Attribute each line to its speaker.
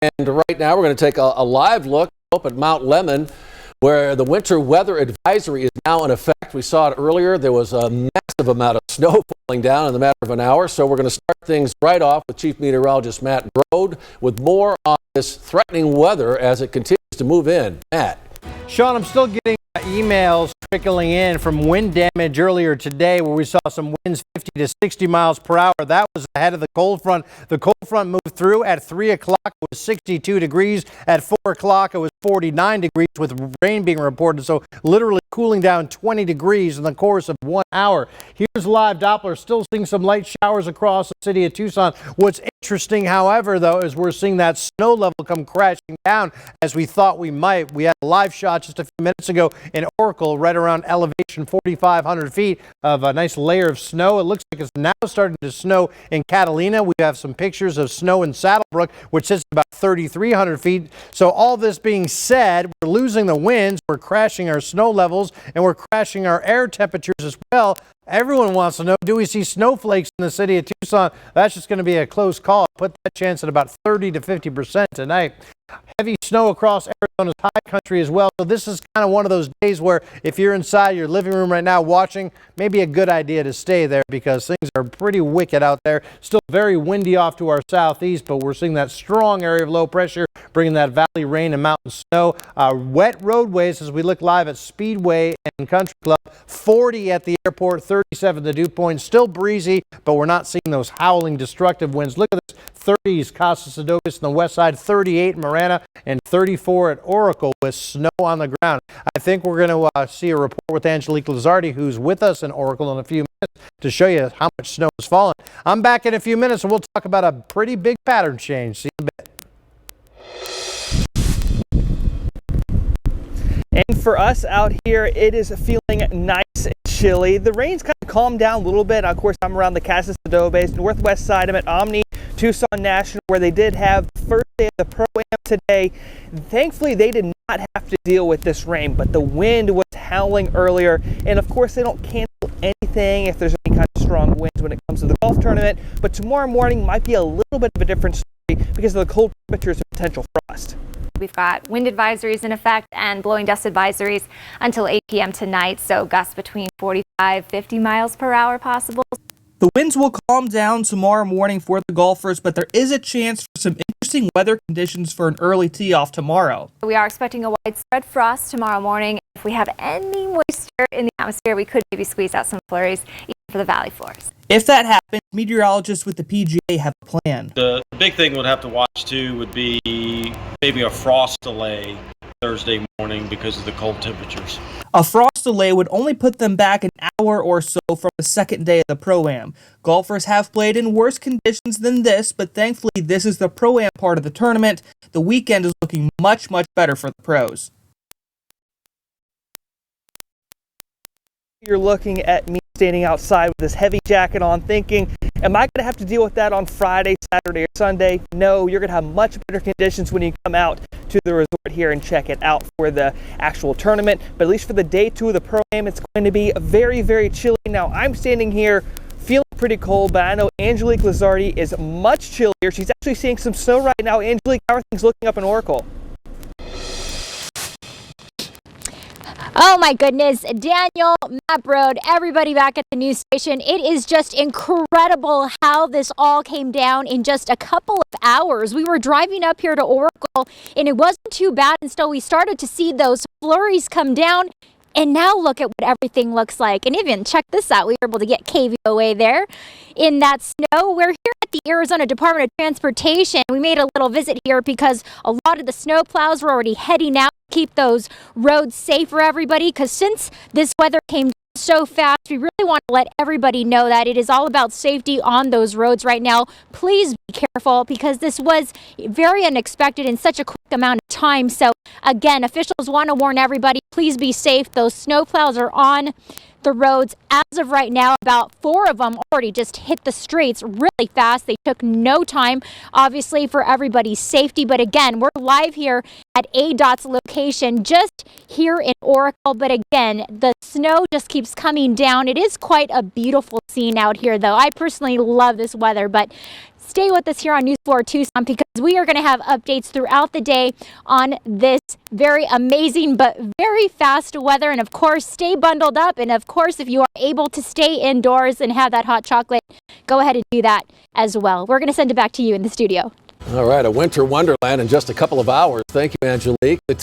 Speaker 1: And right now we're going to take a live look up at Mount Lemmon, where the winter weather advisory is now in effect. We saw it earlier. There was a massive amount of snow falling down in the matter of an hour. So we're going to start things right off with Chief Meteorologist Matt Brode with more on this threatening weather as it continues to move in. Matt.
Speaker 2: Sean, I'm still getting emails trickling in from wind damage earlier today where we saw some winds 50 to 60 miles per hour. That was ahead of the cold front. The cold front moved through at 3 o'clock. It was 62 degrees. At 4 o'clock, it was 49 degrees with rain being reported. So literally cooling down 20 degrees in the course of 1 hour. Here's live Doppler. Still seeing some light showers across the city of Tucson. What's interesting, however, though, is we're seeing that snow level come crashing down as we thought we might. We had a live shot just a few minutes ago in Oracle, right around elevation 4,500 feet of a nice layer of snow. It looks like it's now starting to snow in Catalina. We have some pictures of snow in Saddlebrook, which sits about 3,300 feet. So all this being said, we're losing the winds, we're crashing our snow levels, and we're crashing our air temperatures as well. Everyone wants to know, do we see snowflakes in the city of Tucson? That's just going to be a close call. Put that chance at about 30 to 50% tonight. Heavy snow across Arizona's high country as well. So this is kind of one of those days where if you're inside your living room right now watching, maybe a good idea to stay there because things are pretty wicked out there. Still very windy off to our southeast, but we're seeing that strong area of low pressure bringing that valley rain and mountain snow. Wet roadways as we look live at Speedway and Country Club. 40 at the airport, 37 the dew point. Still breezy, but we're not seeing those howling destructive winds. Look at this. 30s Casa Sedocas on the west side, 38 in Marana, and 34 at Oracle with snow on the ground. I think we're going to see a report with Angelique Lizardi, who's with us in Oracle in a few minutes to show you how much snow has fallen. I'm back in a few minutes, and we'll talk about a pretty big pattern change. See you in a bit.
Speaker 3: And for us out here, it is feeling nice and chilly. The rain's kind of calmed down a little bit. Of course, I'm around the Casa Sedocas, northwest side. I'm at Omni Tucson National, where they did have the first day of the Pro-Am today. Thankfully, they did not have to deal with this rain, but the wind was howling earlier. And of course, they don't cancel anything if there's any kind of strong winds when it comes to the golf tournament. But tomorrow morning might be a little bit of a different story because of the cold temperatures and potential frost.
Speaker 4: We've got wind advisories in effect and blowing dust advisories until 8 p.m. tonight. So gusts between 45, 50 miles per hour possible.
Speaker 3: The winds will calm down tomorrow morning for the golfers, but there is a chance for some interesting weather conditions for an early tee-off tomorrow.
Speaker 4: We are expecting a widespread frost tomorrow morning. If we have any moisture in the atmosphere, we could maybe squeeze out some flurries even for the valley floors.
Speaker 3: If that happens, meteorologists with the PGA have a plan.
Speaker 5: The big thing we'd have to watch too would be maybe a frost delay Thursday morning because of the cold temperatures.
Speaker 3: A frost delay would only put them back an hour or so from the second day of the Pro-Am. Golfers have played in worse conditions than this, but thankfully this is the Pro-Am part of the tournament. The weekend is looking much better for the pros. You're looking at me standing outside with this heavy jacket on thinking, am I going to have to deal with that on Friday, Saturday, or Sunday? No, you're going to have much better conditions when you come out to the resort here and check it out for the actual tournament. But at least for the day 2 of the Pro-Am, it's going to be very chilly. Now, I'm standing here feeling pretty cold, but I know Angelique Lizardi is much chillier. She's actually seeing some snow right now. Angelique, how are things looking up in Oracle?
Speaker 6: Oh my goodness, Daniel, Matt Brode, everybody back at the news station. It is just incredible how this all came down in just a couple of hours. We were driving up here to Oracle and it wasn't too bad until we started to see those flurries come down. And now look at what everything looks like. And even check this out. We were able to get KVOA there in that snow. We're here at the Arizona Department of Transportation. We made a little visit here because a lot of the snow plows were already heading out to keep those roads safe for everybody. Because since this weather came down so fast, we really want to let everybody know that it is all about safety on those roads right now. Please be careful because this was very unexpected in such a quick amount of time. So again, officials want to warn everybody, please be safe. Those snow plows are on the roads. As of right now, about 4 of them already just hit the streets really fast. They took no time, obviously, for everybody's safety. But again, we're live here at ADOT's location just here in Oracle. But again, the snow just keeps coming down. It is quite a beautiful scene out here, though. I personally love this weather, but stay with us here on News 4 Tucson because we are going to have updates throughout the day on this very amazing but very fast weather. And of course, stay bundled up. And of course, if you are able to stay indoors and have that hot chocolate, go ahead and do that as well. We're going to send it back to you in the studio.
Speaker 1: All right, a winter wonderland in just a couple of hours. Thank you, Angelique. The